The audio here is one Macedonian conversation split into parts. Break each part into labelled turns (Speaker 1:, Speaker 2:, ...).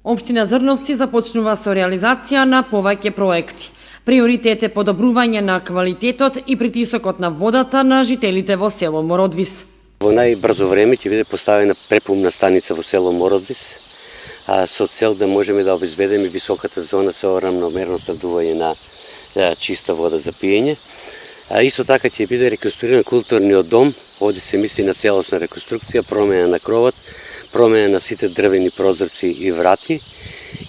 Speaker 1: Општина Зрновци започнува со реализација на повеќе проекти. Приоритет е подобрување на квалитетот и притисокот на водата на жителите во село Мородвис.
Speaker 2: Во најбрзо време ќе биде поставена препумна станица во село Мородвис, со цел да можеме да обезбедиме високата зона со рамномерно снабдување на чиста вода за пиење. Исто така ќе биде реконструиран културниот дом, овде се мисли на целосна реконструкција, промена на кровот, промена на сите дрвени прозорци и врати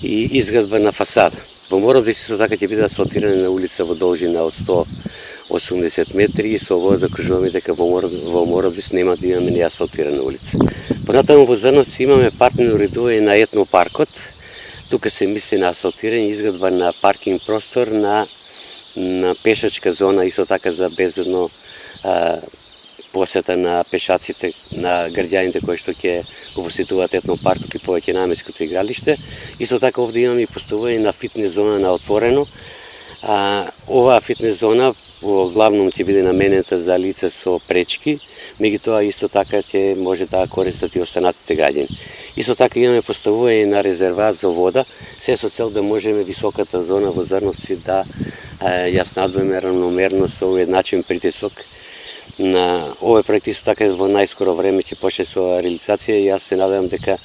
Speaker 2: и изградба на фасада. Во Мородвис исто така ќе биде асфалтирана на улица во должина од 180 метри и со ово закружуваме дека во Мородвис нема да имаме неасфалтирана улица. Понатаму во Зрновци имаме партнерно уредување на етнопаркот. Тука се мисли на асфалтирање и изградба на паркинг простор на пешачка зона, исто така за безбедно посета на пешаците, на граѓаните кои што ќе го посетуваат етнопаркот и повеќе наметското игралиште. Исто така овде имаме и поставување на фитнес зона на отворено. Оваа фитнес зона главно ќе биде наменета за лица со пречки, меѓутоа исто така ќе може да користат и останатите граѓани. Исто така имаме поставување на резерват за вода, се со цел да можеме високата зона во Зрновци да ја снабдиме равномерно со уедначен притисок. На овој проект исто така во најскоро време ќе почне со реализација и јас се надевам дека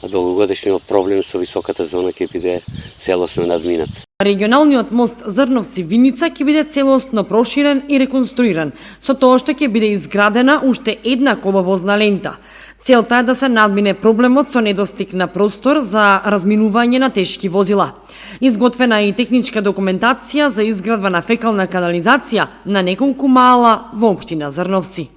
Speaker 2: долгогодишниот проблем со високата зона ќе биде целосно надминат.
Speaker 1: Регионалниот мост Зрновци-Виница ќе биде целосно проширен и реконструиран, со тоа што ќе биде изградена уште една коловозна лента. Целта е да се надмине проблемот со недостиг на простор за разминување на тешки возила. Изготвена е и техничка документација за изградба на фекална канализација на неколку мала во општина Зрновци.